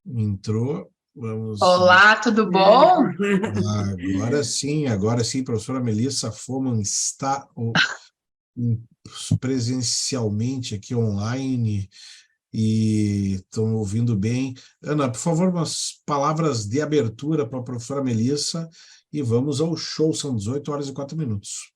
Entrou, vamos. Olá, tudo bom? Agora sim, professora Melissa Foman está em- presencialmente aqui online e estão ouvindo bem. Ana, por favor, umas palavras de abertura para a professora Melissa e vamos ao show, são 18 horas e 4 minutos.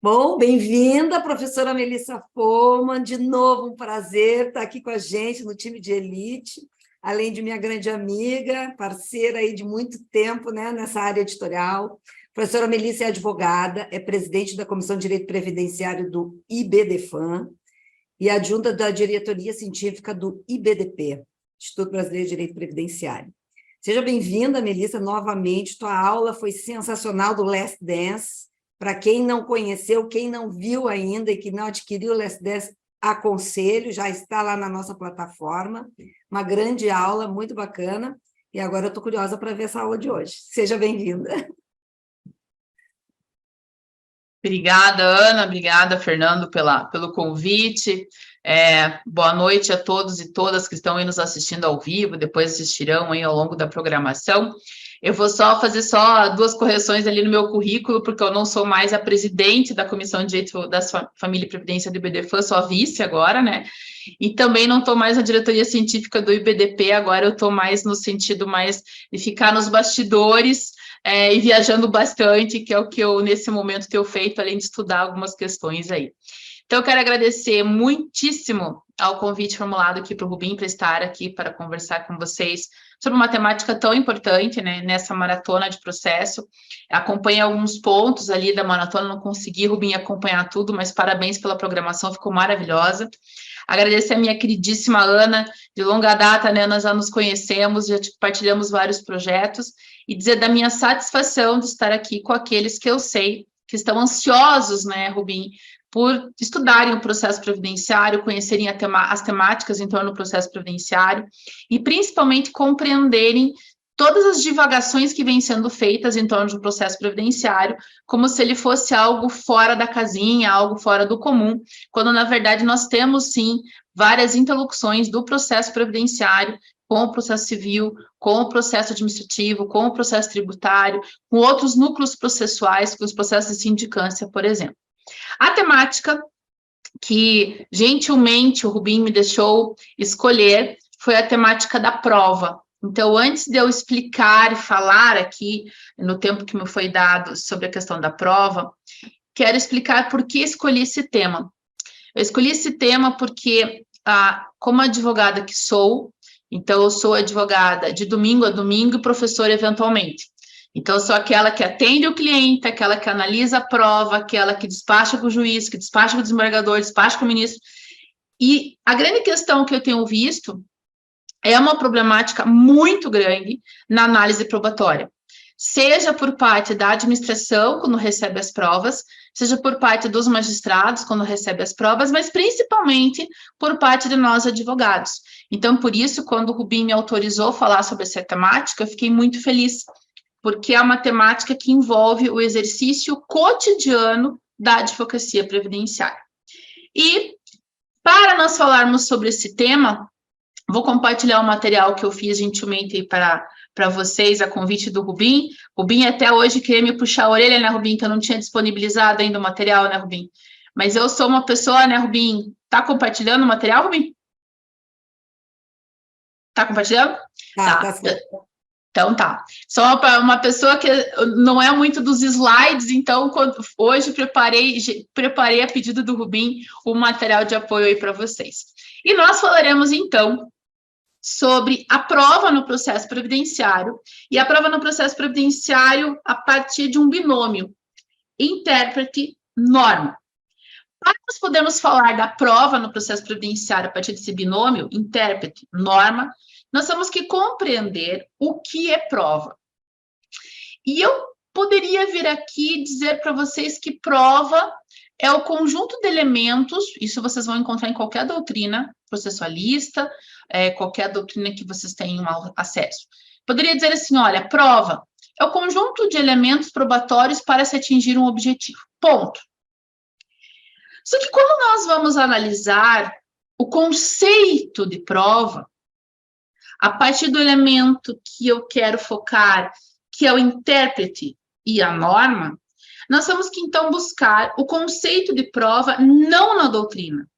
Bom, bem-vinda, professora Melissa Foman. De novo, um prazer estar aqui com a gente no time de elite, além de minha grande amiga, parceira aí de muito tempo, né, nessa área editorial. A professora Melissa é advogada, é presidente da Comissão de Direito Previdenciário do IBDFAM e adjunta da diretoria científica do IBDP, Instituto Brasileiro de Direito Previdenciário. Seja bem-vinda, Melissa, novamente. Tua aula foi sensacional do Last Dance. Para quem não conheceu, quem não viu ainda e que não adquiriu o Last Dance, aconselho, já está lá na nossa plataforma. Uma grande aula, muito bacana. E agora eu estou curiosa para ver essa aula de hoje. Seja bem-vinda. Obrigada, Ana, obrigada, Fernando, pelo convite. Boa noite a todos e todas que estão aí nos assistindo ao vivo, depois assistirão aí ao longo da programação. Eu vou fazer duas correções ali no meu currículo, porque eu não sou mais a presidente da Comissão de Direito da Família e Previdência do IBDFAM, sou a vice agora, né? E também não estou mais na diretoria científica do IBDP, agora eu estou mais no sentido mais de ficar nos bastidores, e viajando bastante, que é o que eu, nesse momento, tenho feito, além de estudar algumas questões aí. Então, eu quero agradecer muitíssimo ao convite formulado aqui para o Rubim, para estar aqui para conversar com vocês sobre uma temática tão importante, né, nessa maratona de processo. Acompanhei alguns pontos ali da maratona, não consegui, Rubim, acompanhar tudo, mas parabéns pela programação, ficou maravilhosa. Agradecer a minha queridíssima Ana, de longa data, né, nós já nos conhecemos, já partilhamos vários projetos, e dizer da minha satisfação de estar aqui com aqueles que eu sei que estão ansiosos, né, Rubim, por estudarem o processo previdenciário, conhecerem as temáticas em torno do processo previdenciário e, principalmente, compreenderem todas as divagações que vêm sendo feitas em torno do processo previdenciário, como se ele fosse algo fora da casinha, algo fora do comum, quando, na verdade, nós temos, sim, várias interlocuções do processo previdenciário com o processo civil, com o processo administrativo, com o processo tributário, com outros núcleos processuais, com os processos de sindicância, por exemplo. A temática que, gentilmente, o Rubim me deixou escolher foi a temática da prova. Então, antes de eu explicar e falar aqui, no tempo que me foi dado, sobre a questão da prova, quero explicar por que escolhi esse tema. Eu escolhi esse tema porque, como advogada que sou, então eu sou advogada de domingo a domingo e professora eventualmente. Então, eu sou aquela que atende o cliente, aquela que analisa a prova, aquela que despacha com o juiz, que despacha com o desembargador, despacha com o ministro. E a grande questão que eu tenho visto é uma problemática muito grande na análise probatória. Seja por parte da administração, quando recebe as provas, seja por parte dos magistrados, quando recebe as provas, mas principalmente por parte de nós, advogados. Então, por isso, quando o Rubim me autorizou a falar sobre essa temática, eu fiquei muito feliz, porque é uma temática que envolve o exercício cotidiano da advocacia previdenciária. E, para nós falarmos sobre esse tema, vou compartilhar o material que eu fiz gentilmente para vocês, a convite do Rubim. Rubim até hoje queria me puxar a orelha, né, Rubim, que eu não tinha disponibilizado ainda o material, né, Rubim? Mas eu sou uma pessoa, né, Rubim, tá compartilhando o material, Rubim? Tá compartilhando? Tá certo. Então, tá. Sou uma pessoa que não é muito dos slides, então, hoje preparei a pedido do Rubim o material de apoio aí para vocês. E nós falaremos, então, sobre a prova no processo previdenciário, e a prova no processo previdenciário a partir de um binômio, intérprete-norma. Para nós podermos falar da prova no processo previdenciário a partir desse binômio, intérprete-norma, nós temos que compreender o que é prova. E eu poderia vir aqui dizer para vocês que prova é o conjunto de elementos, isso vocês vão encontrar em qualquer doutrina processualista, qualquer doutrina que vocês tenham acesso. Poderia dizer assim, olha, prova é o conjunto de elementos probatórios para se atingir um objetivo, ponto. Só que quando nós vamos analisar o conceito de prova, a partir do elemento que eu quero focar, que é o intérprete e a norma, nós temos que, então, buscar o conceito de prova não na doutrina,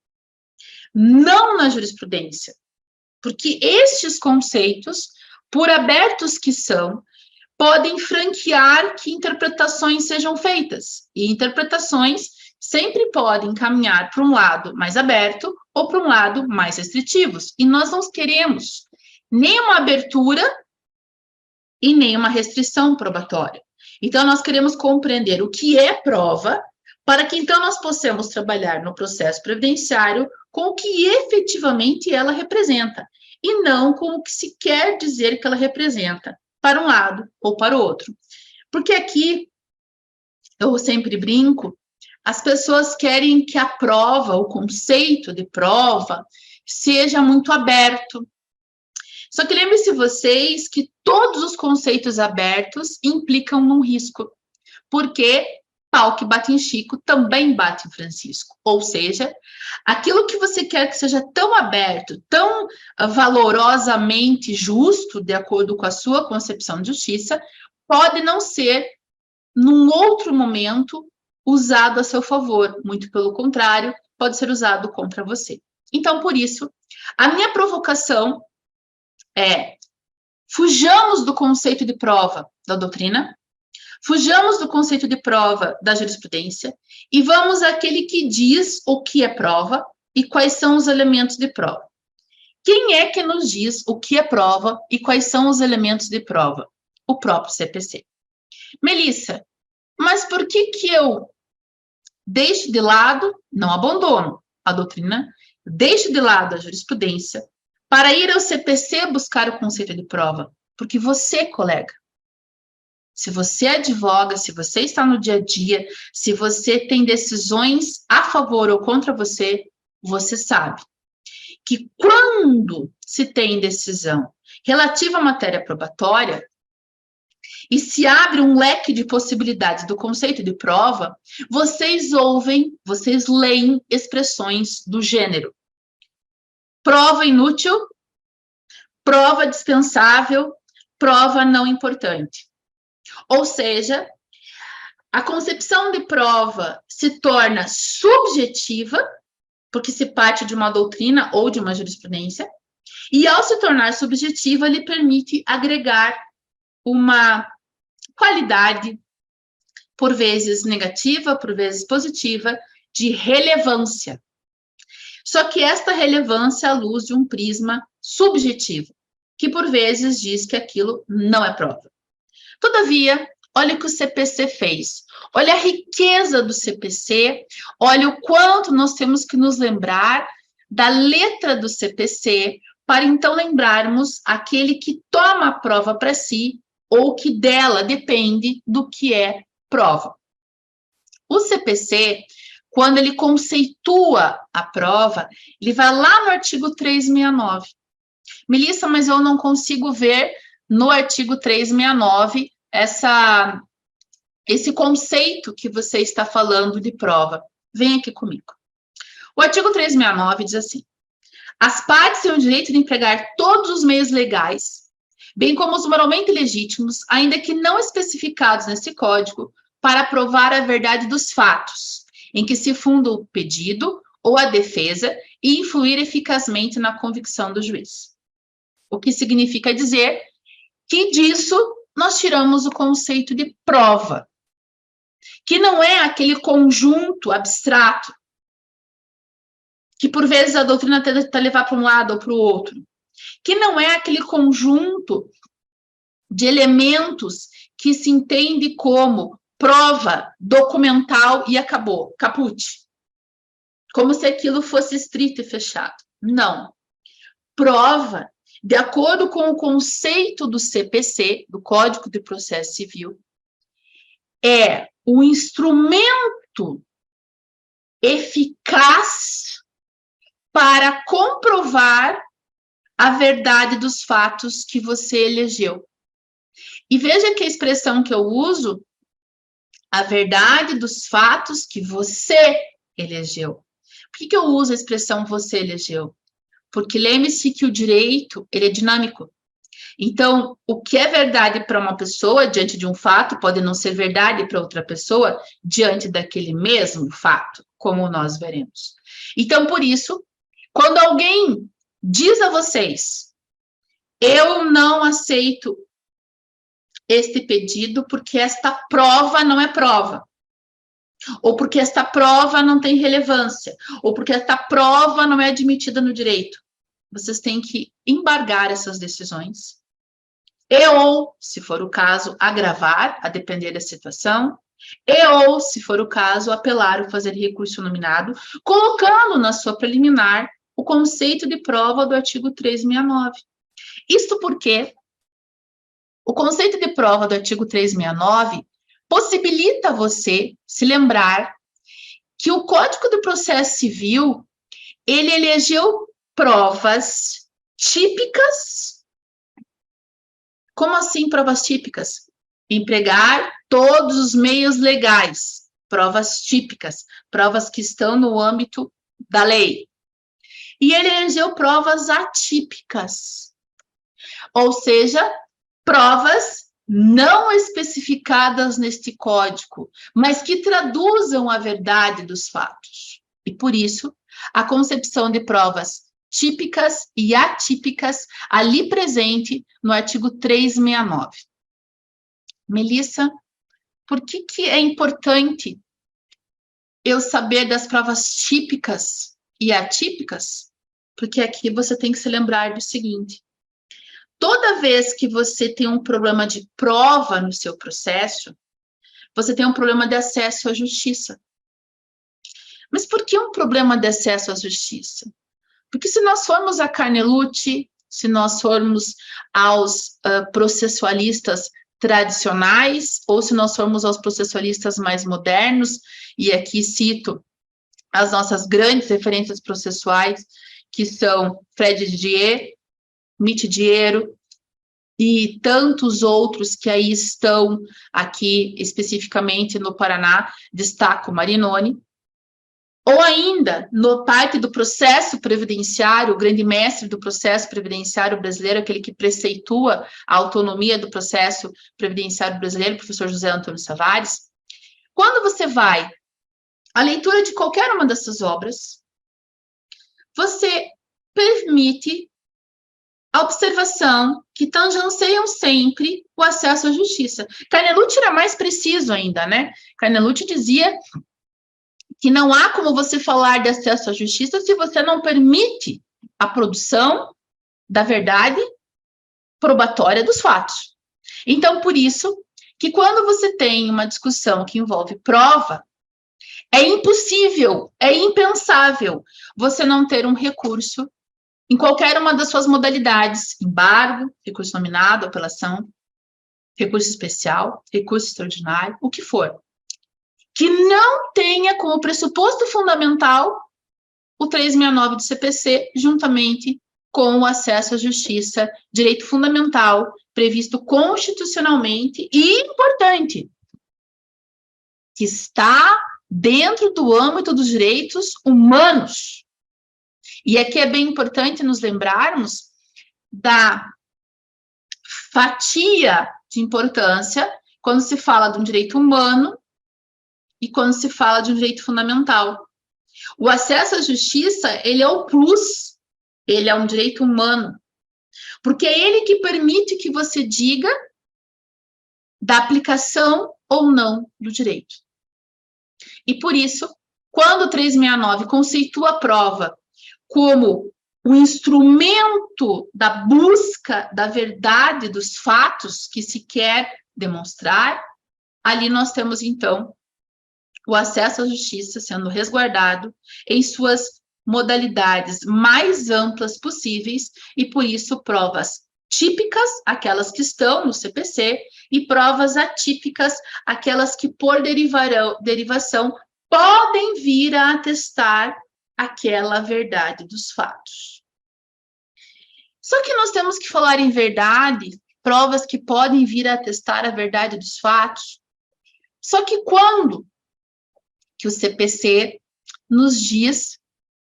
não na jurisprudência, porque estes conceitos, por abertos que são, podem franquear que interpretações sejam feitas, e interpretações sempre podem caminhar para um lado mais aberto ou para um lado mais restritivos, e nós não queremos nem uma abertura e nem uma restrição probatória. Então, nós queremos compreender o que é prova, para que, então, nós possamos trabalhar no processo previdenciário com o que efetivamente ela representa, e não com o que se quer dizer que ela representa, para um lado ou para o outro. Porque aqui, eu sempre brinco, as pessoas querem que a prova, o conceito de prova, seja muito aberto. Só que lembre-se vocês que todos os conceitos abertos implicam num risco, porque pau que bate em Chico também bate em Francisco. Ou seja, aquilo que você quer que seja tão aberto, tão valorosamente justo, de acordo com a sua concepção de justiça, pode não ser, num outro momento, usado a seu favor. Muito pelo contrário, pode ser usado contra você. Então, por isso, a minha provocação é: fujamos do conceito de prova da doutrina, fujamos do conceito de prova da jurisprudência e vamos àquele que diz o que é prova e quais são os elementos de prova. Quem é que nos diz o que é prova e quais são os elementos de prova? O próprio CPC. Melissa, mas por que eu deixo de lado, não abandono a doutrina, deixo de lado a jurisprudência para ir ao CPC buscar o conceito de prova? Porque você, colega, se você advoga, se você está no dia a dia, se você tem decisões a favor ou contra você, você sabe que quando se tem decisão relativa à matéria probatória e se abre um leque de possibilidades do conceito de prova, vocês ouvem, vocês leem expressões do gênero: prova inútil, prova dispensável, prova não importante. Ou seja, a concepção de prova se torna subjetiva, porque se parte de uma doutrina ou de uma jurisprudência, e ao se tornar subjetiva, lhe permite agregar uma qualidade, por vezes negativa, por vezes positiva, de relevância. Só que esta relevância é à luz de um prisma subjetivo, que por vezes diz que aquilo não é prova. Todavia, olha o que o CPC fez. Olha a riqueza do CPC, olha o quanto nós temos que nos lembrar da letra do CPC, para então lembrarmos aquele que toma a prova para si, ou que dela depende do que é prova. O CPC, quando ele conceitua a prova, ele vai lá no artigo 369. Melissa, mas eu não consigo ver no artigo 369 esse conceito que você está falando de prova. Vem aqui comigo. O artigo 369 diz assim: as partes têm o direito de empregar todos os meios legais, bem como os moralmente legítimos, ainda que não especificados nesse código, para provar a verdade dos fatos, em que se funda o pedido ou a defesa e influir eficazmente na convicção do juiz. O que significa dizer que disso nós tiramos o conceito de prova, que não é aquele conjunto abstrato, que por vezes a doutrina tenta levar para um lado ou para o outro, que não é aquele conjunto de elementos que se entende como prova documental e acabou, caput. Como se aquilo fosse estrito e fechado. Não. Prova, de acordo com o conceito do CPC, do Código de Processo Civil, é o instrumento eficaz para comprovar a verdade dos fatos que você elegeu. E veja que a expressão que eu uso, a verdade dos fatos que você elegeu. Por que eu uso a expressão você elegeu? Porque lembre-se que o direito, ele é dinâmico. Então, o que é verdade para uma pessoa diante de um fato pode não ser verdade para outra pessoa diante daquele mesmo fato, como nós veremos. Então, por isso, quando alguém diz a vocês, eu não aceito este pedido porque esta prova não é prova, ou porque esta prova não tem relevância, ou porque esta prova não é admitida no direito, vocês têm que embargar essas decisões, ou, se for o caso, agravar, a depender da situação, ou, se for o caso, apelar ou fazer recurso nominado, colocando na sua preliminar o conceito de prova do artigo 369. Isto porque o conceito de prova do artigo 369 possibilita você se lembrar que o Código do Processo Civil, ele elegeu provas típicas. Como assim provas típicas? Empregar todos os meios legais, provas típicas, provas que estão no âmbito da lei. E ele elegeu provas atípicas, ou seja, provas não especificadas neste código, mas que traduzam a verdade dos fatos. E por isso, a concepção de provas típicas e atípicas ali presente no artigo 369. Melissa, por que é importante eu saber das provas típicas e atípicas? Porque aqui você tem que se lembrar do seguinte: toda vez que você tem um problema de prova no seu processo, você tem um problema de acesso à justiça. Mas por que um problema de acesso à justiça? Porque se nós formos a Carnelucci, se nós formos aos processualistas tradicionais, ou se nós formos aos processualistas mais modernos, e aqui cito as nossas grandes referências processuais, que são Fred Didier, Mitidiero e tantos outros que aí estão aqui especificamente no Paraná, destaco Marinoni, ou ainda no parte do processo previdenciário, o grande mestre do processo previdenciário brasileiro, aquele que preceitua a autonomia do processo previdenciário brasileiro, professor José Antônio Savares. Quando você vai à leitura de qualquer uma dessas obras, você permite a observação que tangenciam sempre o acesso à justiça. Carnelucci era mais preciso ainda, né? Carnelucci dizia que não há como você falar de acesso à justiça se você não permite a produção da verdade probatória dos fatos. Então, por isso, que quando você tem uma discussão que envolve prova, é impossível, é impensável você não ter um recurso em qualquer uma das suas modalidades, embargo, recurso nominado, apelação, recurso especial, recurso extraordinário, o que for, que não tenha como pressuposto fundamental o 369 do CPC, juntamente com o acesso à justiça, direito fundamental, previsto constitucionalmente e importante, que está dentro do âmbito dos direitos humanos. E aqui é bem importante nos lembrarmos da fatia de importância quando se fala de um direito humano e quando se fala de um direito fundamental. O acesso à justiça, ele é o plus, ele é um direito humano, porque é ele que permite que você diga da aplicação ou não do direito. E por isso, quando o 369 conceitua a prova como o instrumento da busca da verdade dos fatos que se quer demonstrar, ali nós temos, então, o acesso à justiça sendo resguardado em suas modalidades mais amplas possíveis, e por isso provas típicas, aquelas que estão no CPC, e provas atípicas, aquelas que por derivação podem vir a atestar aquela verdade dos fatos. Só que nós temos que falar em verdade, provas que podem vir a atestar a verdade dos fatos. Só que quando que o CPC nos diz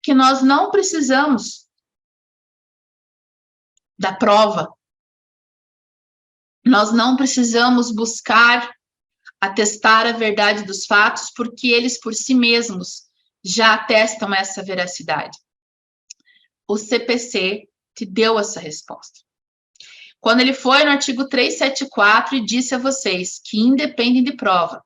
que nós não precisamos da prova. Nós não precisamos buscar atestar a verdade dos fatos, porque eles por si mesmos já atestam essa veracidade. O CPC te deu essa resposta. Quando ele foi no artigo 374 e disse a vocês que independem de prova,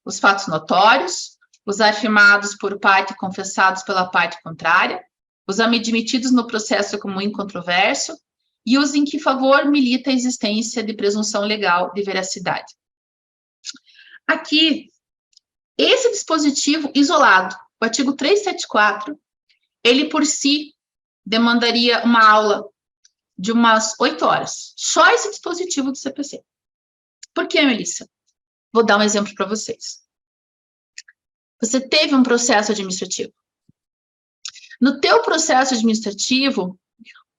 os fatos notórios, os afirmados por parte e confessados pela parte contrária, os admitidos no processo como incontroverso e os em que favor milita a existência de presunção legal de veracidade. Aqui, esse dispositivo isolado, o artigo 374, ele por si demandaria uma aula de umas 8 horas. Só esse dispositivo do CPC. Por quê, Melissa? Vou dar um exemplo para vocês. Você teve um processo administrativo. No teu processo administrativo,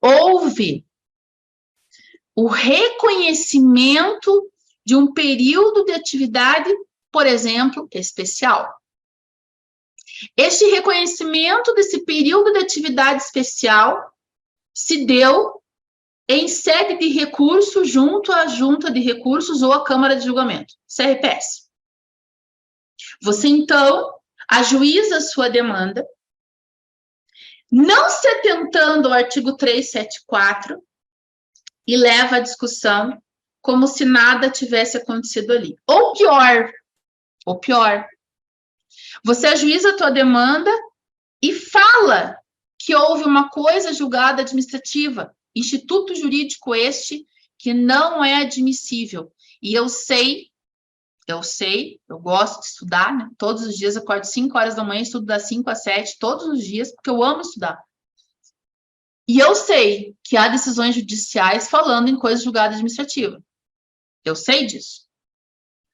houve o reconhecimento de um período de atividade, por exemplo, especial. Este reconhecimento desse período de atividade especial se deu em sede de recurso junto à Junta de Recursos ou à Câmara de Julgamento, CRPS. Você, então, ajuiza a sua demanda, não se atentando ao artigo 374, e leva a discussão como se nada tivesse acontecido ali. Ou pior, você ajuiza a tua demanda e fala que houve uma coisa julgada administrativa, instituto jurídico este que não é admissível. E eu gosto de estudar, né? Todos os dias eu acordo 5 horas da manhã, estudo das 5 às 7, todos os dias, porque eu amo estudar. E eu sei que há decisões judiciais falando em coisa julgada administrativa. Eu sei disso.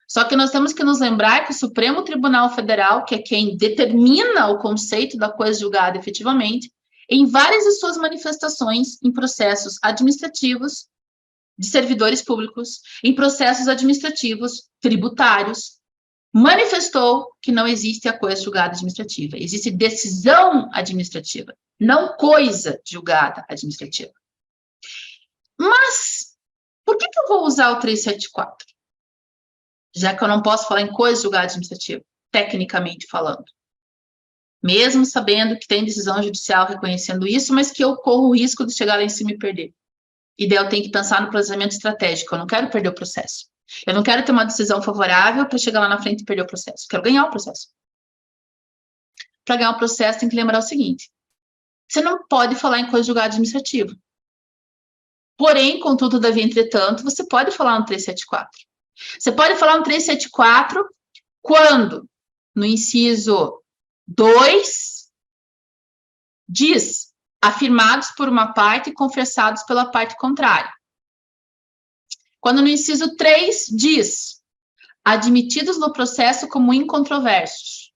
Só que nós temos que nos lembrar que o Supremo Tribunal Federal, que é quem determina o conceito da coisa julgada efetivamente, em várias de suas manifestações em processos administrativos de servidores públicos, em processos administrativos tributários, manifestou que não existe a coisa julgada administrativa. Existe decisão administrativa, não coisa julgada administrativa. Mas, por que eu vou usar o 374? Já que eu não posso falar em coisa julgada administrativa, tecnicamente falando. Mesmo sabendo que tem decisão judicial reconhecendo isso, mas que eu corro o risco de chegar lá em cima e perder. E daí eu tenho que pensar no planejamento estratégico. Eu não quero perder o processo. Eu não quero ter uma decisão favorável para chegar lá na frente e perder o processo. Eu quero ganhar o processo. Para ganhar o processo, tem que lembrar o seguinte. Você não pode falar em coisa julgada administrativa. Porém, contudo, todavia, entretanto, você pode falar no 374. Você pode falar no 374 quando, no inciso 2, diz afirmados por uma parte e confessados pela parte contrária. Quando no inciso 3 diz admitidos no processo como incontroversos.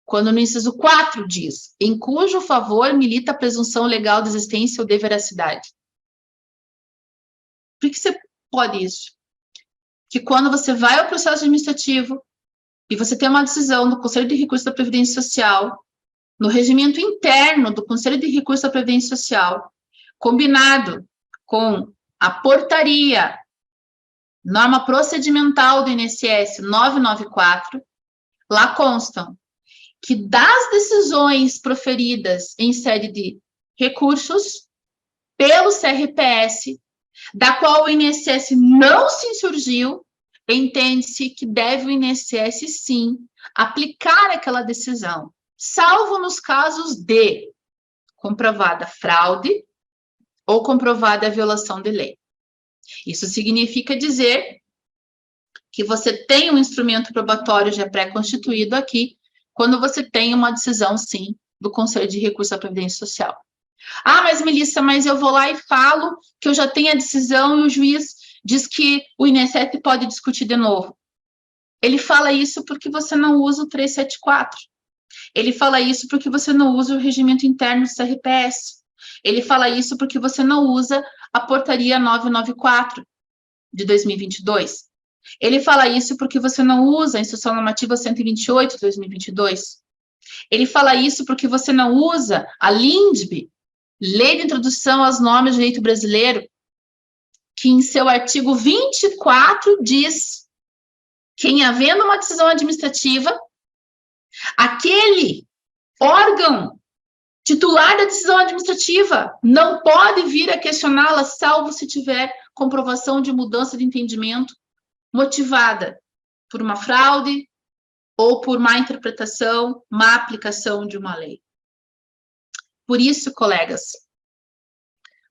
Quando no inciso 4 diz em cujo favor milita a presunção legal de existência ou de veracidade. Por que você pode isso? Que quando você vai ao processo administrativo e você tem uma decisão do Conselho de Recursos da Previdência Social, no regimento interno do Conselho de Recursos da Previdência Social, combinado com a portaria, norma procedimental do INSS 994, lá constam que das decisões proferidas em sede de recursos pelo CRPS, da qual o INSS não se insurgiu, entende-se que deve o INSS, sim, aplicar aquela decisão, salvo nos casos de comprovada fraude ou comprovada violação de lei. Isso significa dizer que você tem um instrumento probatório já pré-constituído aqui, quando você tem uma decisão, sim, do Conselho de Recursos da Previdência Social. Ah, mas Melissa, mas eu vou lá e falo que eu já tenho a decisão e o juiz diz que o INSS pode discutir de novo. Ele fala isso porque você não usa o 374. Ele fala isso porque você não usa o regimento interno do CRPS. Ele fala isso porque você não usa a portaria 994 de 2022. Ele fala isso porque você não usa a Instrução Normativa 128 de 2022. Ele fala isso porque você não usa a LINDB Lei de Introdução aos Normas do Direito Brasileiro, que em seu artigo 24 diz que, em havendo uma decisão administrativa, aquele órgão titular da decisão administrativa não pode vir a questioná-la, salvo se tiver comprovação de mudança de entendimento motivada por uma fraude ou por má interpretação, má aplicação de uma lei. Por isso, colegas,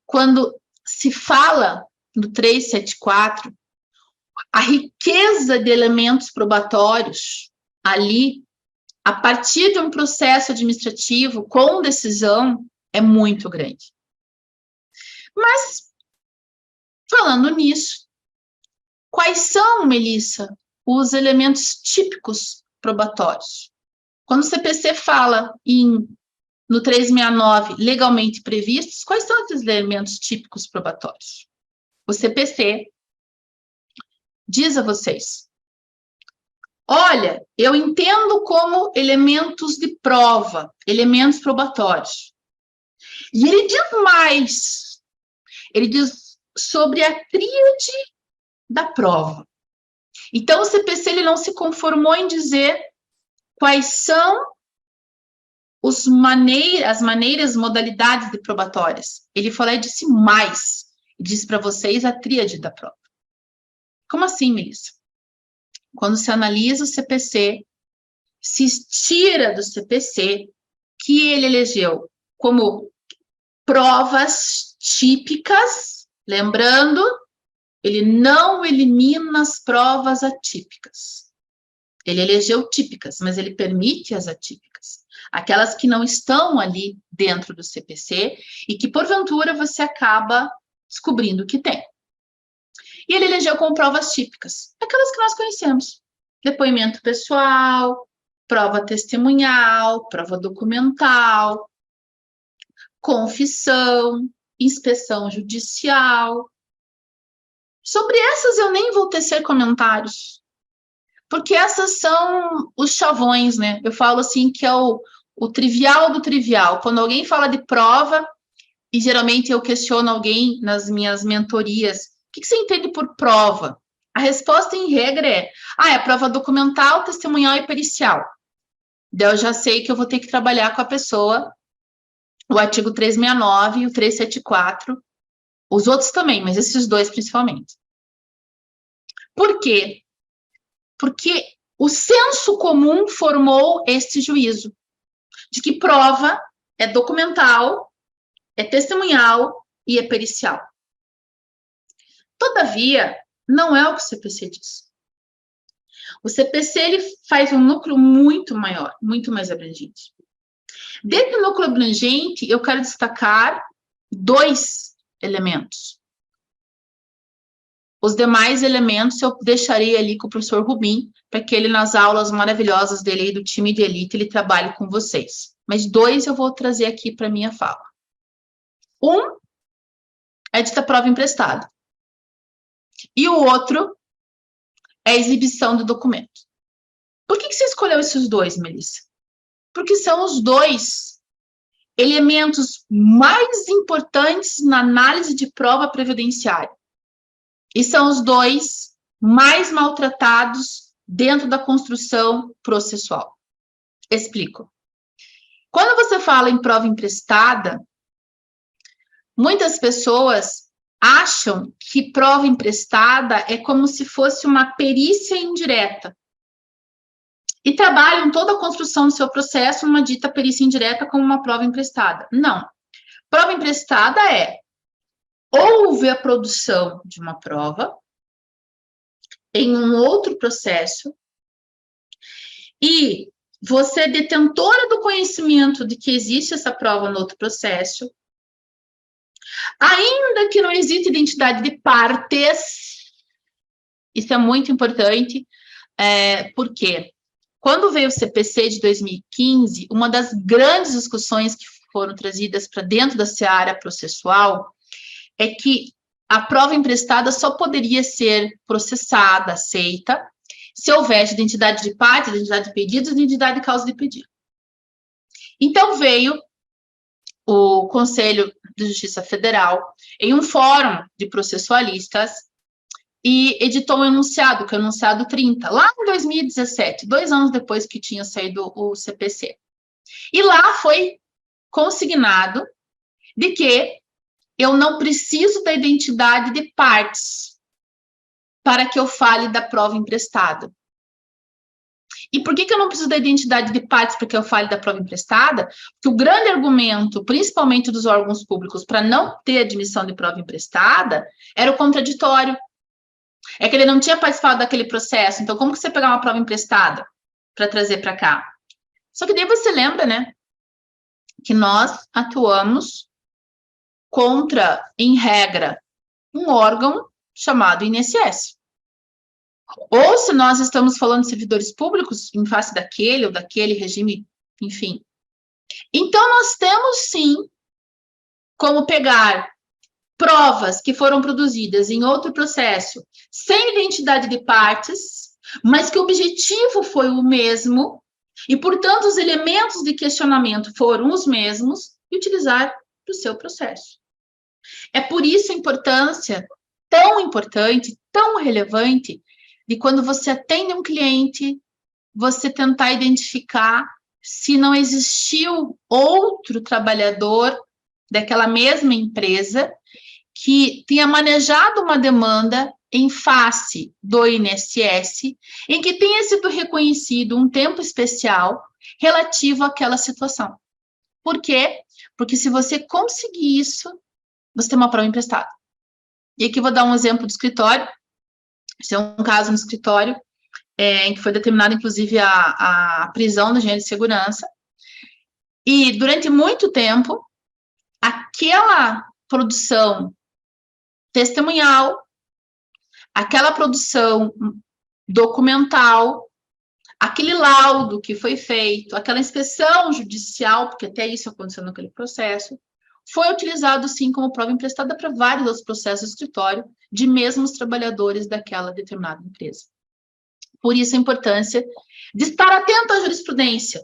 quando se fala do 374, a riqueza de elementos probatórios ali, a partir de um processo administrativo com decisão, é muito grande. Mas, falando nisso, quais são, Melissa, os elementos típicos probatórios? Quando o CPC fala no 369, legalmente previstos, quais são esses elementos típicos probatórios? O CPC diz a vocês: olha, eu entendo como elementos de prova, elementos probatórios. E ele diz mais, ele diz sobre a tríade da prova. Então, o CPC ele não se conformou em dizer quais são as maneiras, modalidades de probatórias. Ele falou e disse mais, disse para vocês a tríade da prova. Como assim, Melissa? Quando se analisa o CPC, se tira do CPC que ele elegeu como provas típicas, lembrando, ele não elimina as provas atípicas. Ele elegeu típicas, mas ele permite as atípicas. Aquelas que não estão ali dentro do CPC e que, porventura, você acaba descobrindo que tem. E ele elegeu como provas típicas, aquelas que nós conhecemos. Depoimento pessoal, prova testemunhal, prova documental, confissão, inspeção judicial. Sobre essas eu nem vou tecer comentários, porque essas são os chavões, né? Eu falo assim que é o trivial do trivial. Quando alguém fala de prova, e geralmente eu questiono alguém nas minhas mentorias, o que você entende por prova? A resposta, em regra, é prova documental, testemunhal e pericial. Daí eu já sei que eu vou ter que trabalhar com a pessoa o artigo 369 e o 374, os outros também, mas esses dois principalmente. Por quê? Porque o senso comum formou este juízo de que prova é documental, é testemunhal e é pericial. Todavia, não é o que o CPC diz. O CPC ele faz um núcleo muito maior, muito mais abrangente. Dentro do núcleo abrangente, eu quero destacar 2 elementos. Os demais elementos eu deixarei ali com o professor Rubim, para que ele, nas aulas maravilhosas dele aí do time de elite, ele trabalhe com vocês. Mas 2 eu vou trazer aqui para a minha fala. Um é a dita prova emprestada. E o outro é a exibição do documento. Por que você escolheu esses 2, Melissa? Porque são os 2 elementos mais importantes na análise de prova previdenciária. E são os 2 mais maltratados dentro da construção processual. Explico. Quando você fala em prova emprestada, muitas pessoas acham que prova emprestada é como se fosse uma perícia indireta. E trabalham toda a construção do seu processo numa dita perícia indireta como uma prova emprestada. Não. Prova emprestada houve a produção de uma prova em um outro processo e você é detentora do conhecimento de que existe essa prova no outro processo, ainda que não exista identidade de partes. Isso é muito importante, porque quando veio o CPC de 2015, uma das grandes discussões que foram trazidas para dentro da seara processual é que a prova emprestada só poderia ser processada, aceita, se houvesse identidade de parte, identidade de pedido e identidade de causa de pedido. Então, veio o Conselho de Justiça Federal, em um fórum de processualistas, e editou um enunciado, que é o enunciado 30, lá em 2017, 2 anos depois que tinha saído o CPC. E lá foi consignado de que eu não preciso da identidade de partes para que eu fale da prova emprestada. E por que eu não preciso da identidade de partes para que eu fale da prova emprestada? Porque o grande argumento, principalmente dos órgãos públicos, para não ter admissão de prova emprestada, era o contraditório. É que ele não tinha participado daquele processo. Então, como que você pegar uma prova emprestada para trazer para cá? Só que daí você lembra, né, que nós atuamos contra, em regra, um órgão chamado INSS. Ou se nós estamos falando de servidores públicos, em face daquele ou daquele regime, enfim. Então, nós temos, sim, como pegar provas que foram produzidas em outro processo, sem identidade de partes, mas que o objetivo foi o mesmo, e, portanto, os elementos de questionamento foram os mesmos, e utilizar para o seu processo. É por isso a importância tão importante, tão relevante, de quando você atende um cliente, você tentar identificar se não existiu outro trabalhador daquela mesma empresa que tenha manejado uma demanda em face do INSS, em que tenha sido reconhecido um tempo especial relativo àquela situação. Por quê? Porque se você conseguir isso, você tem uma prova emprestada. E aqui eu vou dar um exemplo do escritório. Esse é um caso no escritório, em que foi determinada, inclusive, a prisão do engenheiro de segurança. E, durante muito tempo, aquela produção testemunhal, aquela produção documental, aquele laudo que foi feito, aquela inspeção judicial, porque até isso aconteceu naquele processo, foi utilizado, sim, como prova emprestada para vários outros processos do escritório de mesmos trabalhadores daquela determinada empresa. Por isso a importância de estar atento à jurisprudência,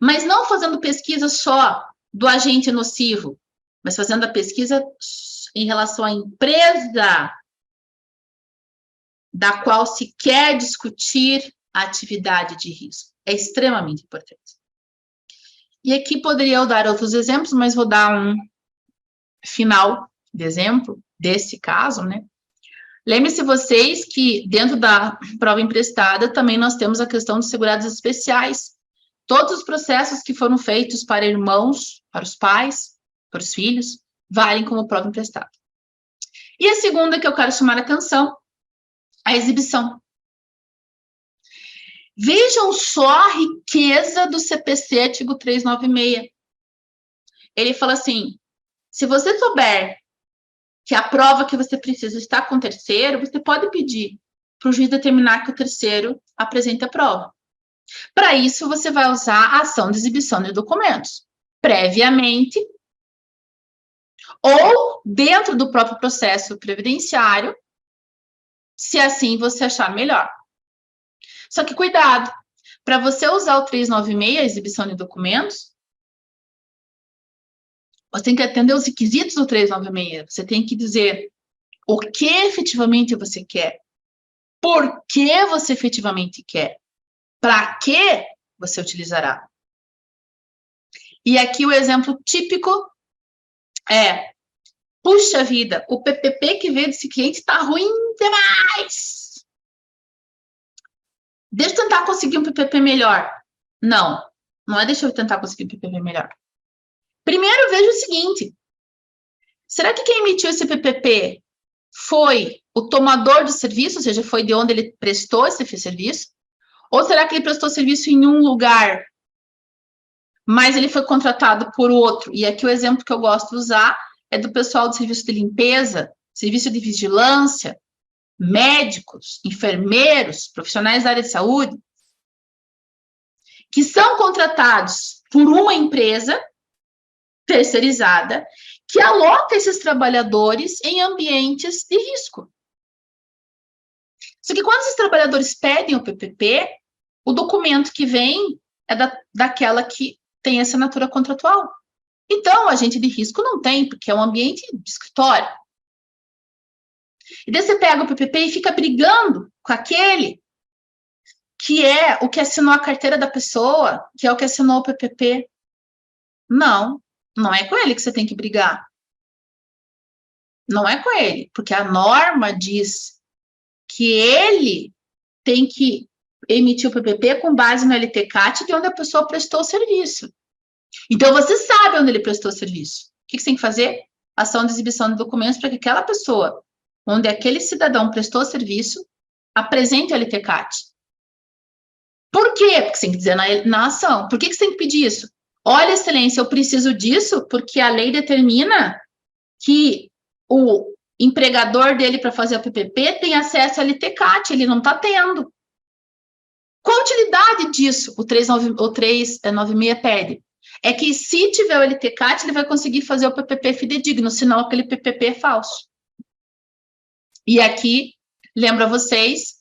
mas não fazendo pesquisa só do agente nocivo, mas fazendo a pesquisa em relação à empresa da qual se quer discutir a atividade de risco. É extremamente importante. E aqui poderia eu dar outros exemplos, mas vou dar um final de exemplo desse caso, né? Lembre-se vocês que dentro da prova emprestada também nós temos a questão dos segurados especiais. Todos os processos que foram feitos para irmãos, para os pais, para os filhos, valem como prova emprestada. E a segunda que eu quero chamar a atenção, a exibição. Vejam só a riqueza do CPC artigo 396. Ele fala assim, se você souber que a prova que você precisa está com o terceiro, você pode pedir para o juiz determinar que o terceiro apresente a prova. Para isso, você vai usar a ação de exibição de documentos, previamente, ou dentro do próprio processo previdenciário, se assim você achar melhor. Só que cuidado, para você usar o 396, a exibição de documentos, você tem que atender os requisitos do 396. Você tem que dizer o que efetivamente você quer, por que você efetivamente quer, para que você utilizará. E aqui o exemplo típico é, puxa vida, o PPP que veio desse cliente está ruim demais. Deixa eu tentar conseguir um PPP melhor. Não, não é deixa eu tentar conseguir um PPP melhor. Primeiro, veja o seguinte, será que quem emitiu esse PPP foi o tomador do serviço, ou seja, foi de onde ele prestou esse serviço? Ou será que ele prestou serviço em um lugar, mas ele foi contratado por outro? E aqui o exemplo que eu gosto de usar é do pessoal do serviço de limpeza, serviço de vigilância, médicos, enfermeiros, profissionais da área de saúde, que são contratados por uma empresa terceirizada, que aloca esses trabalhadores em ambientes de risco. Só que quando esses trabalhadores pedem o PPP, o documento que vem é daquela que tem assinatura contratual. Então, agente de risco não tem, porque é um ambiente de escritório. E daí você pega o PPP e fica brigando com aquele que é o que assinou a carteira da pessoa, que é o que assinou o PPP. Não, não é com ele que você tem que brigar. Não é com ele, porque a norma diz que ele tem que emitir o PPP com base no LTCAT de onde a pessoa prestou o serviço. Então, você sabe onde ele prestou o serviço. O que você tem que fazer? Ação de exibição de documentos para que aquela pessoa, onde aquele cidadão prestou o serviço, apresente o LTCAT. Por quê? Porque você tem que dizer na ação. Por que você tem que pedir isso? Olha, excelência, eu preciso disso porque a lei determina que o empregador dele para fazer o PPP tem acesso ao LTCAT, ele não está tendo. Qual a utilidade disso? O 396 pede. É que se tiver o LTCAT, ele vai conseguir fazer o PPP fidedigno, senão aquele PPP é falso. E aqui, lembro a vocês,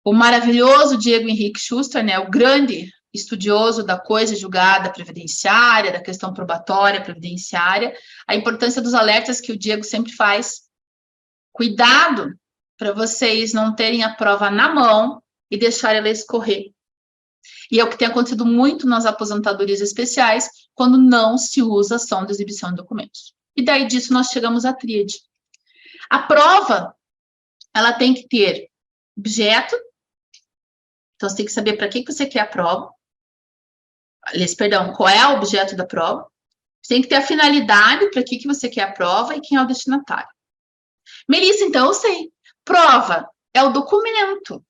o maravilhoso Diego Henrique Schuster, né, o grande estudioso da coisa julgada previdenciária, da questão probatória previdenciária, a importância dos alertas que o Diego sempre faz. Cuidado para vocês não terem a prova na mão e deixarem ela escorrer. E é o que tem acontecido muito nas aposentadorias especiais, quando não se usa ação de exibição de documentos. E daí disso nós chegamos à tríade. A prova, ela tem que ter objeto, então você tem que saber para que você quer a prova. Aliás, perdão, qual é o objeto da prova. Você tem que ter a finalidade, para que você quer a prova e quem é o destinatário. Melissa, então eu sei. Prova é o documento.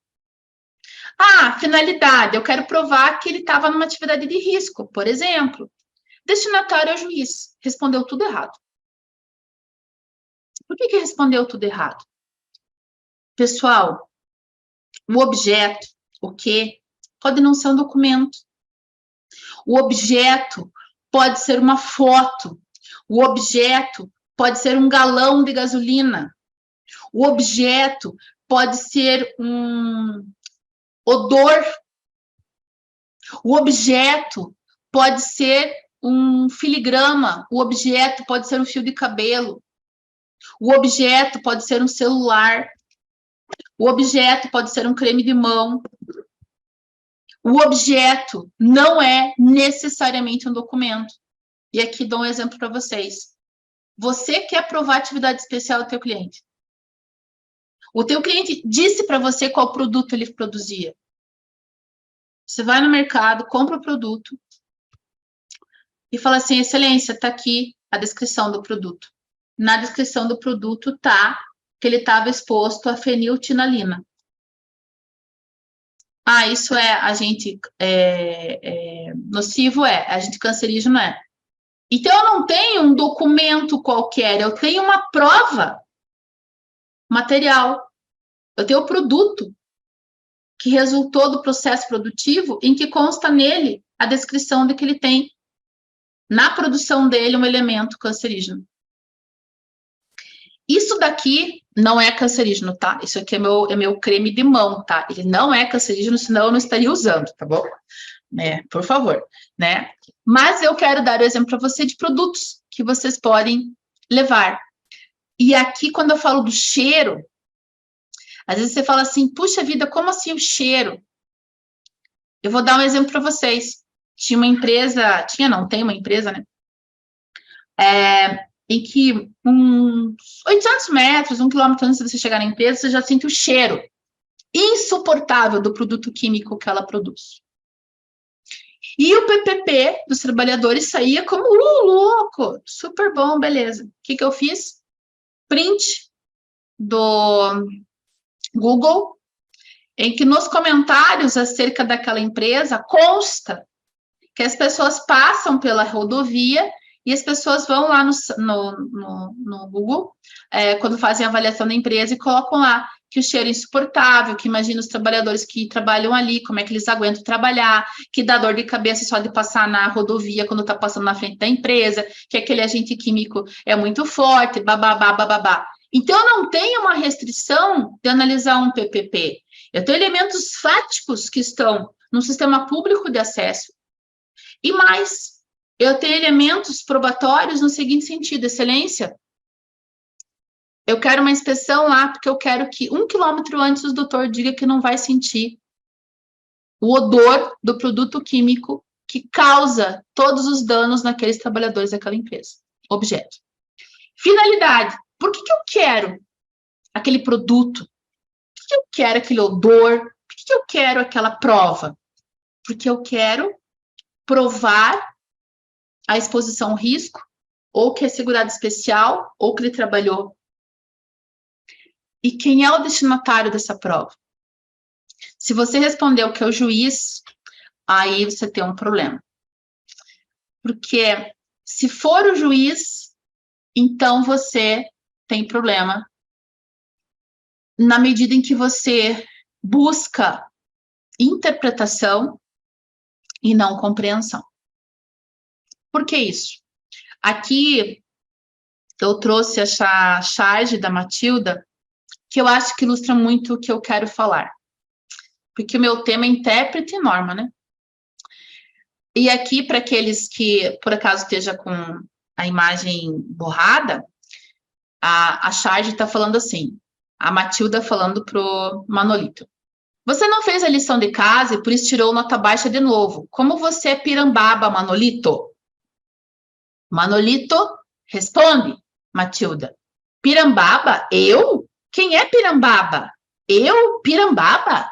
Ah, finalidade, eu quero provar que ele estava numa atividade de risco, por exemplo. Destinatário é o juiz. Respondeu tudo errado. Por que respondeu tudo errado? Pessoal, o objeto, o que, pode não ser um documento. O objeto pode ser uma foto. O objeto pode ser um galão de gasolina. O objeto pode ser um odor. O objeto pode ser um filigrama. O objeto pode ser um fio de cabelo. O objeto pode ser um celular. O objeto pode ser um creme de mão. O objeto não é necessariamente um documento. E aqui dou um exemplo para vocês. Você quer provar atividade especial do teu cliente. O teu cliente disse para você qual produto ele produzia. Você vai no mercado, compra o produto e fala assim, excelência, está aqui a descrição do produto. Na descrição do produto está que ele estava exposto a feniltinalina. Ah, isso é agente nocivo? Agente cancerígeno? Então, eu não tenho um documento qualquer, eu tenho uma prova material. Eu tenho o produto que resultou do processo produtivo em que consta nele a descrição de que ele tem, na produção dele, um elemento cancerígeno. Isso daqui não é cancerígeno, tá? Isso aqui é meu creme de mão, tá? Ele não é cancerígeno, senão eu não estaria usando, tá bom? Por favor, né? Mas eu quero dar o exemplo para você de produtos que vocês podem levar. E aqui, quando eu falo do cheiro, às vezes você fala assim, puxa vida, como assim o cheiro? Eu vou dar um exemplo para vocês. Tinha uma empresa, tem uma empresa, né? Em que uns 800 metros, 1 quilômetro antes de você chegar na empresa, você já sente o cheiro insuportável do produto químico que ela produz. E o PPP dos trabalhadores saía como louco, super bom, beleza. O que eu fiz? Print do Google, em que nos comentários acerca daquela empresa consta que as pessoas passam pela rodovia e as pessoas vão lá no Google, quando fazem a avaliação da empresa, e colocam lá que o cheiro é insuportável, que imagina os trabalhadores que trabalham ali, como é que eles aguentam trabalhar, que dá dor de cabeça só de passar na rodovia quando está passando na frente da empresa, que aquele agente químico é muito forte, bababá, bababá. Então, eu não tenho uma restrição de analisar um PPP. Eu tenho elementos fáticos que estão no sistema público de acesso. E mais, eu tenho elementos probatórios no seguinte sentido: excelência, eu quero uma inspeção lá porque eu quero que 1 quilômetro antes o doutor diga que não vai sentir o odor do produto químico que causa todos os danos naqueles trabalhadores daquela empresa. Objeto. Finalidade. Por que eu quero aquele produto? Por que eu quero aquele odor? Por que eu quero aquela prova? Porque eu quero provar a exposição ao risco, ou que é segurado especial, ou que ele trabalhou. E quem é o destinatário dessa prova? Se você respondeu que é o juiz, aí você tem um problema. Porque se for o juiz, então você tem problema na medida em que você busca interpretação e não compreensão. Por que isso? Aqui eu trouxe essa charge da Matilda, que eu acho que ilustra muito o que eu quero falar. Porque o meu tema é intérprete e norma, né? E aqui, para aqueles que, por acaso, esteja com a imagem borrada, a charge está falando assim, a Matilda falando pro Manolito. Você não fez a lição de casa e por isso tirou nota baixa de novo. Como você é pirambaba, Manolito? Manolito responde, Matilda. Pirambaba? Eu? Quem é pirambaba? Eu? Pirambaba?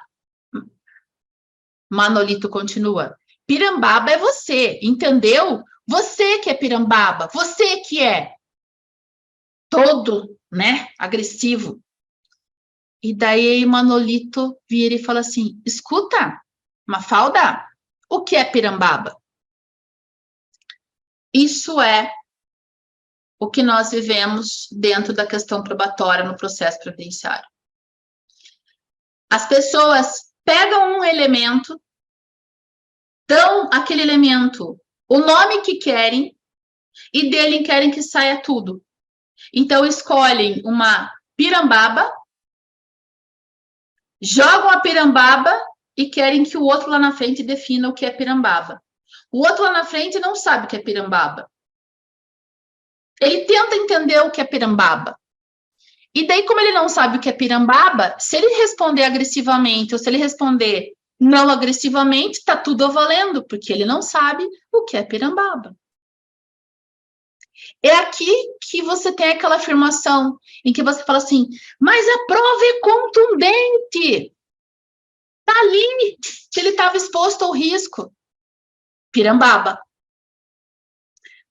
Manolito continua. Pirambaba é você, entendeu? Você que é pirambaba, você que é todo, né, agressivo. E daí Manolito vira e fala assim, escuta, Mafalda, o que é pirambaba? Isso é o que nós vivemos dentro da questão probatória no processo previdenciário. As pessoas pegam um elemento, dão aquele elemento o nome que querem e dele querem que saia tudo. Então, escolhem uma pirambaba, jogam a pirambaba e querem que o outro lá na frente defina o que é pirambaba. O outro lá na frente não sabe o que é pirambaba. Ele tenta entender o que é pirambaba. E daí, como ele não sabe o que é pirambaba, se ele responder agressivamente ou se ele responder não agressivamente, está tudo valendo, porque ele não sabe o que é pirambaba. É aqui que você tem aquela afirmação em que você fala assim, mas a prova é contundente. Está ali que ele estava exposto ao risco. Pirambaba.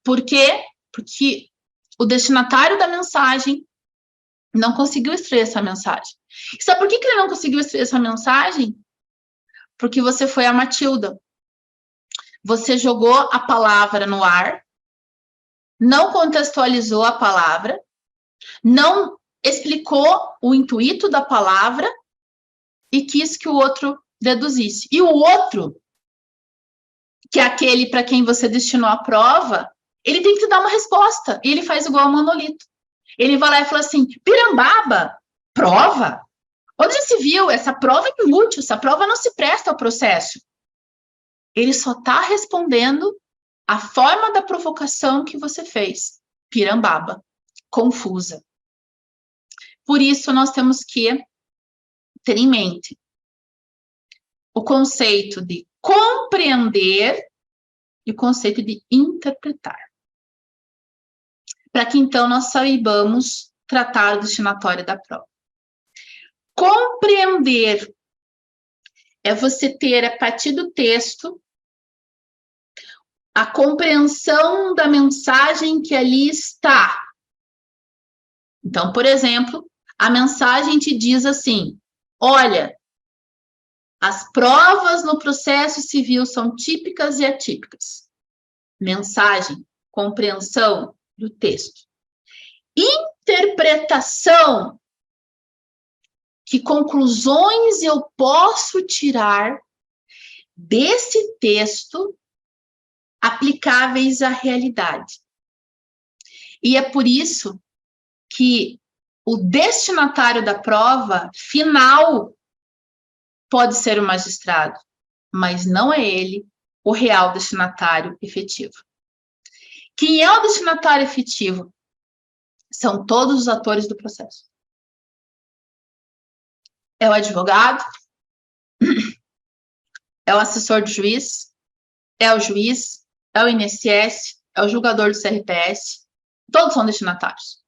Por quê? Porque o destinatário da mensagem não conseguiu extrair essa mensagem. E sabe por que ele não conseguiu extrair essa mensagem? Porque você foi a Matilda. Você jogou a palavra no ar, não contextualizou a palavra, não explicou o intuito da palavra e quis que o outro deduzisse. E o outro, que é aquele para quem você destinou a prova, ele tem que te dar uma resposta. E ele faz igual ao Manolito. Ele vai lá e fala assim, pirambaba, prova? Onde já se viu? Essa prova é inútil, essa prova não se presta ao processo. Ele só está respondendo a forma da provocação que você fez. Pirambaba, confusa. Por isso, nós temos que ter em mente o conceito de compreender e o conceito de interpretar. Para que, então, nós saibamos tratar o destinatório da prova. Compreender é você ter, a partir do texto, a compreensão da mensagem que ali está. Então, por exemplo, a mensagem te diz assim, olha, as provas no processo civil são típicas e atípicas. Mensagem, compreensão do texto. Interpretação, que conclusões eu posso tirar desse texto aplicáveis à realidade. E é por isso que o destinatário da prova final pode ser o magistrado, mas não é ele o real destinatário efetivo. Quem é o destinatário efetivo? São todos os atores do processo. É o advogado, é o assessor do juiz, é o juiz, é o INSS, é o julgador do CRPS, todos são destinatários.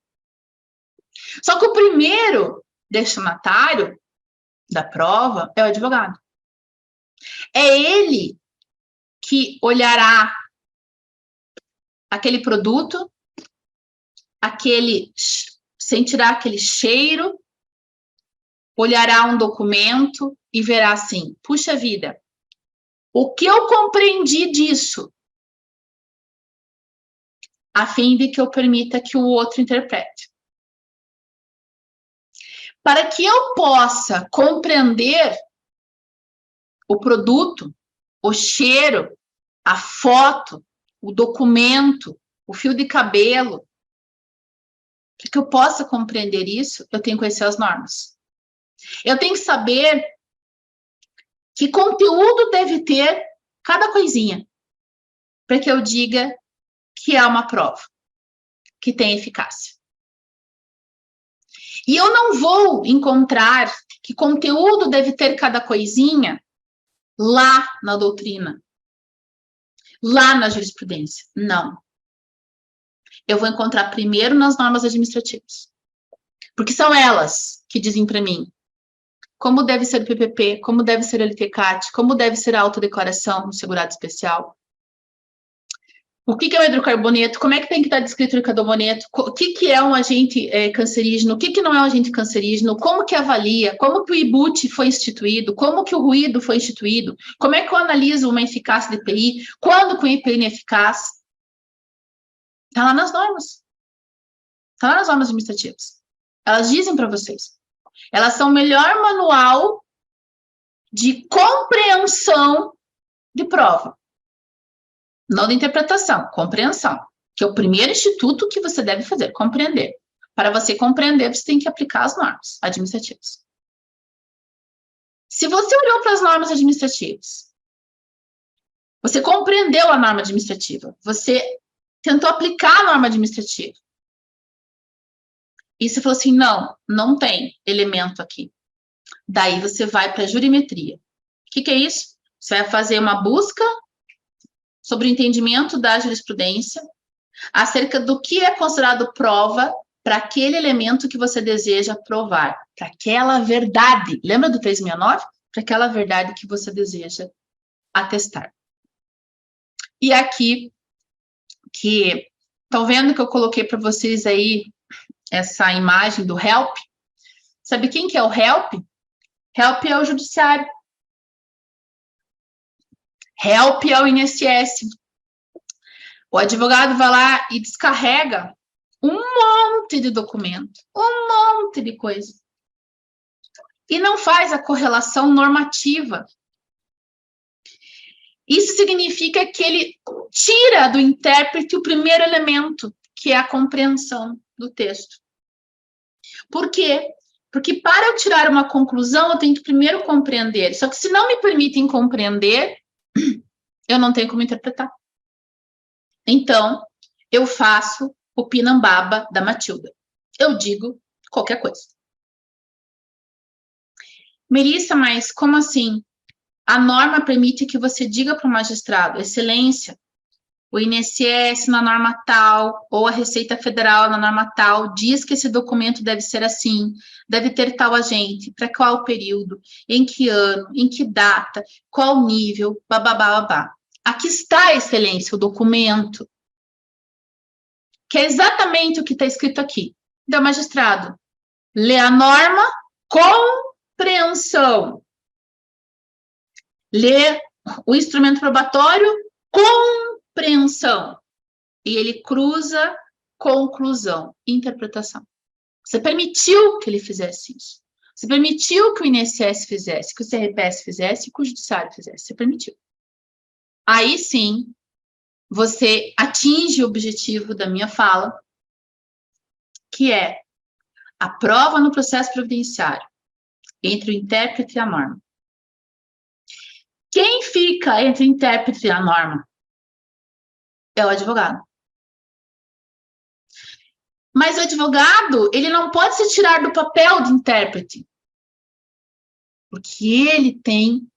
Só que o primeiro destinatário da prova é o advogado. É ele que olhará aquele produto, sentirá aquele cheiro, olhará um documento e verá assim, puxa vida, o que eu compreendi disso? A fim de que eu permita que o outro interprete. Para que eu possa compreender o produto, o cheiro, a foto, o documento, o fio de cabelo, para que eu possa compreender isso, eu tenho que conhecer as normas. Eu tenho que saber que conteúdo deve ter cada coisinha, para que eu diga que é uma prova, que tem eficácia. E eu não vou encontrar que conteúdo deve ter cada coisinha lá na doutrina, lá na jurisprudência. Não. Eu vou encontrar primeiro nas normas administrativas. Porque são elas que dizem para mim como deve ser o PPP, como deve ser o LTCAT, como deve ser a autodeclaração no segurado especial. O que é o hidrocarboneto? Como é que tem que estar descrito o hidrocarboneto? O que é um agente cancerígeno? O que não é um agente cancerígeno? Como que avalia? Como que o IBUT foi instituído? Como que o ruído foi instituído? Como é que eu analiso uma eficácia de EPI? Quando que o EPI não é eficaz? Está lá nas normas. Está lá nas normas administrativas. Elas dizem para vocês. Elas são o melhor manual de compreensão de prova. Não de interpretação, compreensão. Que é o primeiro instituto que você deve fazer, compreender. Para você compreender, você tem que aplicar as normas administrativas. Se você olhou para as normas administrativas, você compreendeu a norma administrativa, você tentou aplicar a norma administrativa, e você falou assim, não tem elemento aqui. Daí você vai para a jurimetria. O que é isso? Você vai fazer uma busca sobre o entendimento da jurisprudência acerca do que é considerado prova para aquele elemento que você deseja provar, para aquela verdade. Lembra do 369? Para aquela verdade que você deseja atestar. E aqui, que estão vendo que eu coloquei para vocês aí essa imagem do HELP? Sabe quem que é o HELP? HELP é o judiciário. HELP é o INSS. O advogado vai lá e descarrega um monte de documento, um monte de coisa. E não faz a correlação normativa. Isso significa que ele tira do intérprete o primeiro elemento, que é a compreensão do texto. Por quê? Porque para eu tirar uma conclusão, eu tenho que primeiro compreender. Só que se não me permitem compreender, eu não tenho como interpretar. Então, eu faço o pinambaba da Matilda. Eu digo qualquer coisa. Melissa, mas como assim? A norma permite que você diga para o magistrado, excelência, o INSS na norma tal, ou a Receita Federal na norma tal, diz que esse documento deve ser assim, deve ter tal agente, para qual período, em que ano, em que data, qual nível, babá. Aqui está, excelência, o documento, que é exatamente o que está escrito aqui. Então, magistrado, lê a norma, compreensão. Lê o instrumento probatório, compreensão. E ele cruza conclusão, interpretação. Você permitiu que ele fizesse isso. Você permitiu que o INSS fizesse, que o CRPS fizesse, que o Judiciário fizesse. Você permitiu. Aí sim, você atinge o objetivo da minha fala, que é a prova no processo previdenciário entre o intérprete e a norma. Quem fica entre o intérprete e a norma? É o advogado. Mas o advogado, ele não pode se tirar do papel de intérprete, porque ele tem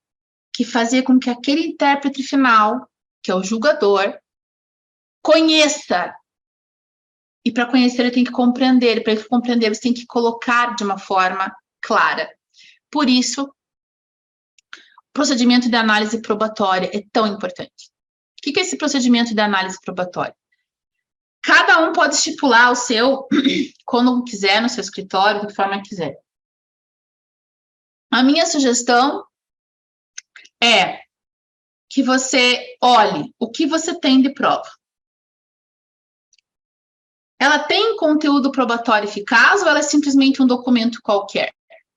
que fazer com que aquele intérprete final, que é o julgador, conheça. E para conhecer, ele tem que compreender. Para ele compreender, você tem que colocar de uma forma clara. Por isso, o procedimento de análise probatória é tão importante. O que é esse procedimento de análise probatória? Cada um pode estipular o seu, quando quiser, no seu escritório, de que forma quiser. A minha sugestão é que você olhe o que você tem de prova. Ela tem conteúdo probatório eficaz ou ela é simplesmente um documento qualquer?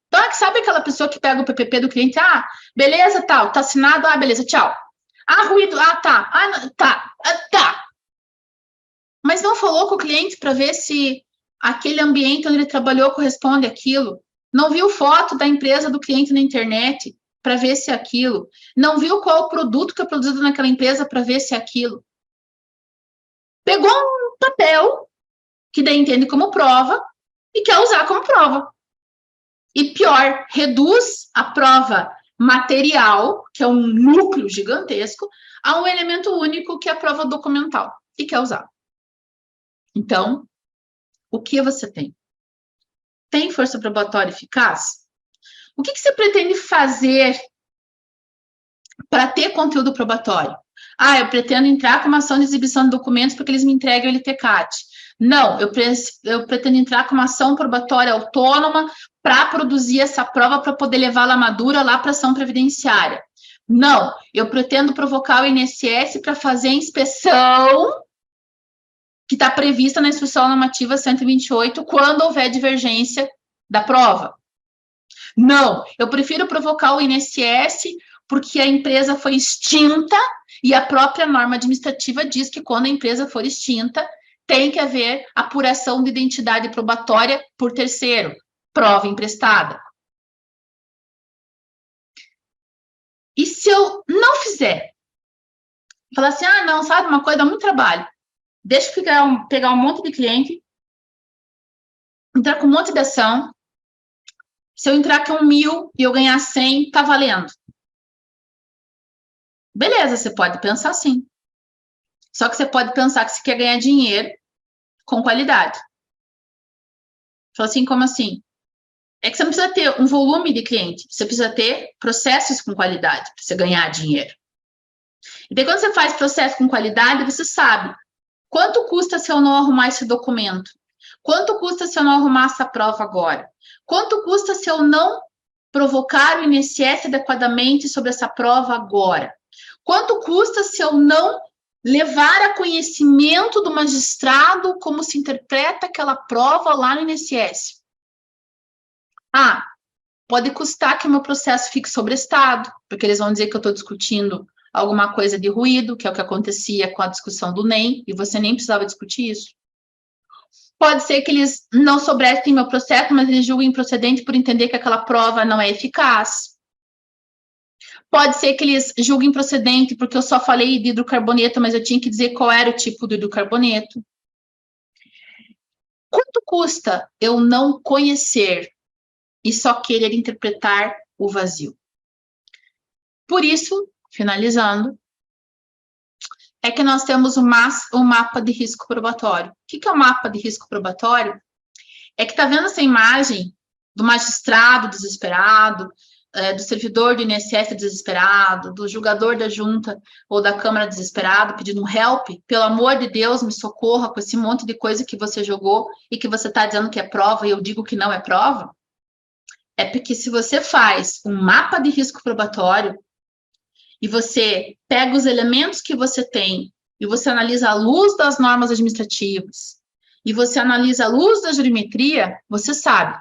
Então, sabe aquela pessoa que pega o PPP do cliente? Ah, beleza, tal, tá assinado, ah, beleza, tchau. Ah, ruído, ah, tá, ah, tá, tá. Mas não falou com o cliente para ver se aquele ambiente onde ele trabalhou corresponde àquilo. Não viu foto da empresa do cliente na internet para ver se é aquilo. Não viu qual o produto que é produzido naquela empresa para ver se é aquilo. Pegou um papel que daí entende como prova e quer usar como prova. E pior, reduz a prova material, que é um núcleo gigantesco, a um elemento único, que é a prova documental, e quer usar. Então, o que você tem? Tem força probatória eficaz? O que você pretende fazer para ter conteúdo probatório? Ah, eu pretendo entrar com uma ação de exibição de documentos para que eles me entreguem o LTCAT. Não, eu pretendo entrar com uma ação probatória autônoma para produzir essa prova para poder levá-la madura lá para a ação previdenciária. Não, eu pretendo provocar o INSS para fazer a inspeção que está prevista na Instrução Normativa 128, quando houver divergência da prova. Não, eu prefiro provocar o INSS porque a empresa foi extinta e a própria norma administrativa diz que quando a empresa for extinta, tem que haver apuração de identidade probatória por terceiro, prova emprestada. E se eu não fizer, falar assim, ah, não, sabe uma coisa, dá muito trabalho, deixa eu pegar um monte de cliente, entrar com um monte de ação, se eu entrar com 1.000 e eu ganhar 100, tá valendo. Beleza, você pode pensar assim. Só que você pode pensar que você quer ganhar dinheiro com qualidade. Fala assim, como assim? É que você não precisa ter um volume de cliente, você precisa ter processos com qualidade para você ganhar dinheiro. E daí, quando você faz processo com qualidade, você sabe quanto custa se eu não arrumar esse documento? Quanto custa se eu não arrumar essa prova agora? Quanto custa se eu não provocar o INSS adequadamente sobre essa prova agora? Quanto custa se eu não levar a conhecimento do magistrado como se interpreta aquela prova lá no INSS? Ah, pode custar que o meu processo fique sobrestado, porque eles vão dizer que eu estou discutindo alguma coisa de ruído, que é o que acontecia com a discussão do NEM, e você nem precisava discutir isso. Pode ser que eles não sobrestem meu processo, mas eles julguem improcedente por entender que aquela prova não é eficaz. Pode ser que eles julguem improcedente porque eu só falei de hidrocarboneto, mas eu tinha que dizer qual era o tipo do hidrocarboneto. Quanto custa eu não conhecer e só querer interpretar o vazio? Por isso, finalizando, é que nós temos um mapa de risco probatório. O que é o mapa de risco probatório? É que está vendo essa imagem do magistrado desesperado, do servidor do INSS desesperado, do julgador da junta ou da Câmara desesperado, pedindo um help, pelo amor de Deus, me socorra com esse monte de coisa que você jogou e que você está dizendo que é prova e eu digo que não é prova? É porque se você faz um mapa de risco probatório e você pega os elementos que você tem e você analisa à luz das normas administrativas e você analisa à luz da jurimetria, você sabe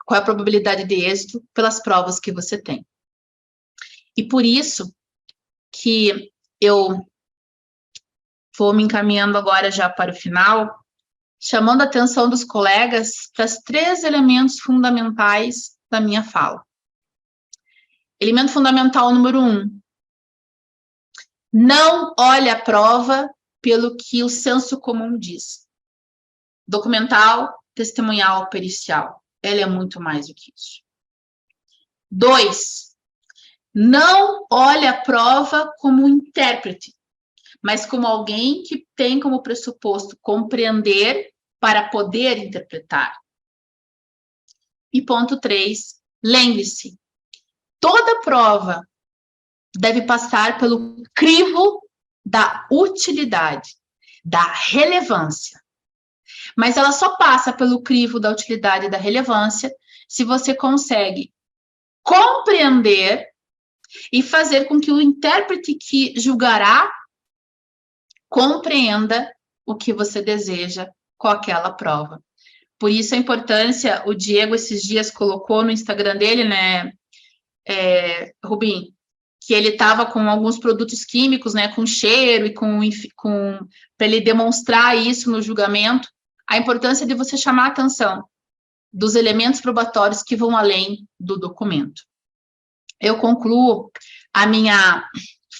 qual é a probabilidade de êxito pelas provas que você tem. E por isso que eu vou me encaminhando agora já para o final, chamando a atenção dos colegas para os 3 elementos fundamentais da minha fala. Elemento fundamental número 1. Não olhe a prova pelo que o senso comum diz. documental, testemunhal, pericial. Ela é muito mais do que isso. 2, não olhe a prova como um intérprete, mas como alguém que tem como pressuposto compreender para poder interpretar. E ponto 3, lembre-se, toda prova deve passar pelo crivo da utilidade, da relevância. Mas ela só passa pelo crivo da utilidade e da relevância se você consegue compreender e fazer com que o intérprete que julgará compreenda o que você deseja com aquela prova. Por isso a importância, o Diego esses dias colocou no Instagram dele, né, Rubim, que ele estava com alguns produtos químicos, né, com cheiro e para ele demonstrar isso no julgamento, a importância de você chamar a atenção dos elementos probatórios que vão além do documento. Eu concluo a minha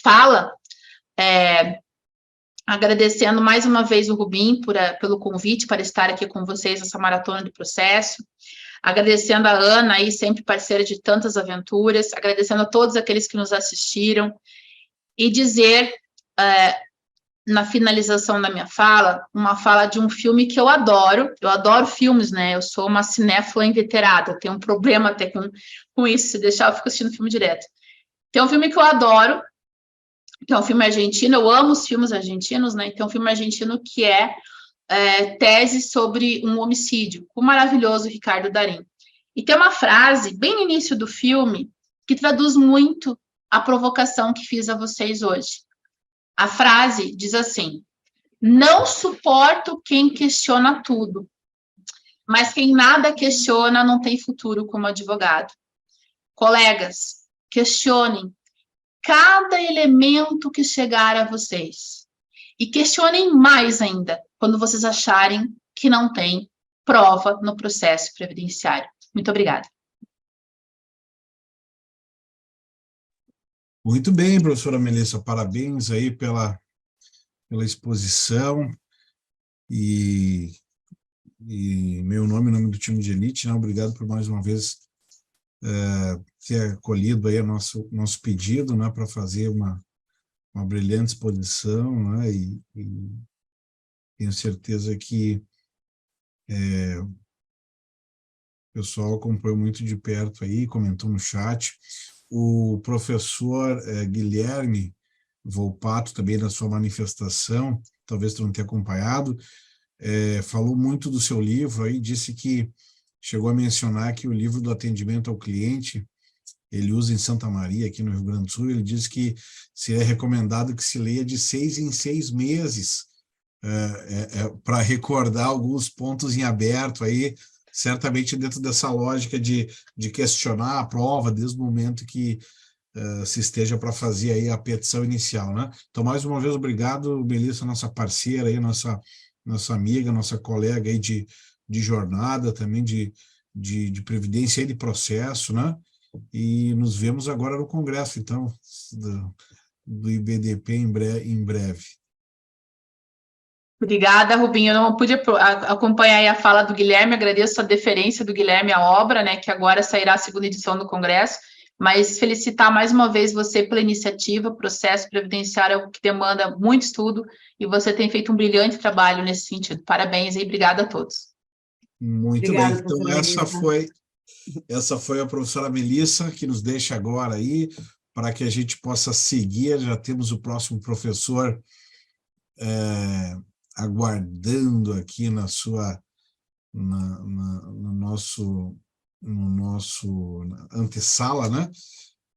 fala agradecendo mais uma vez o Rubim pelo convite para estar aqui com vocês nessa maratona do processo, agradecendo a Ana, aí, sempre parceira de tantas aventuras, agradecendo a todos aqueles que nos assistiram, e dizer, na finalização da minha fala, uma fala de um filme que eu adoro filmes, né, eu sou uma cinéfila inveterada, tenho um problema até com isso, se deixar eu fico assistindo filme direto. Tem um filme que eu adoro, que é um filme argentino, eu amo os filmes argentinos, né, tem um filme argentino que é Tese sobre um homicídio, o maravilhoso Ricardo Darín. E tem uma frase, bem no início do filme, que traduz muito a provocação que fiz a vocês hoje. A frase diz assim: não suporto quem questiona tudo, mas quem nada questiona não tem futuro como advogado. Colegas, questionem cada elemento que chegar a vocês. E questionem mais ainda, quando vocês acharem que não tem prova no processo previdenciário. Muito obrigada. Muito bem, professora Melissa, parabéns aí pela exposição e meu nome, em nome do time de elite, né? Obrigado por mais uma vez ter acolhido aí o nosso pedido, né, para fazer uma brilhante exposição, né, e tenho certeza que o pessoal acompanhou muito de perto aí, comentou no chat. O professor Guilherme Volpato, também na sua manifestação, talvez tu não tenha acompanhado, falou muito do seu livro aí, disse que chegou a mencionar que o livro do atendimento ao cliente, ele usa em Santa Maria, aqui no Rio Grande do Sul, ele diz que seria recomendado que se leia de 6 em 6 meses, para recordar alguns pontos em aberto aí, certamente dentro dessa lógica de questionar a prova desde o momento que se esteja para fazer aí a petição inicial, né? Então, mais uma vez, obrigado, Melissa, nossa parceira aí, nossa amiga, nossa colega aí de jornada, também de previdência e de processo, né? E nos vemos agora no congresso, então, do IBDP em breve. Obrigada, Rubinho. Eu não pude acompanhar aí a fala do Guilherme, agradeço a deferência do Guilherme à obra, né, que agora sairá a segunda edição do Congresso, mas felicitar mais uma vez você pela iniciativa, processo previdenciário é algo que demanda muito estudo, e você tem feito um brilhante trabalho nesse sentido. Parabéns e obrigada a todos. Muito Obrigada, bem, então essa foi a professora Melissa, que nos deixa agora aí, para que a gente possa seguir, já temos o próximo professor aguardando aqui no nosso antessala, né?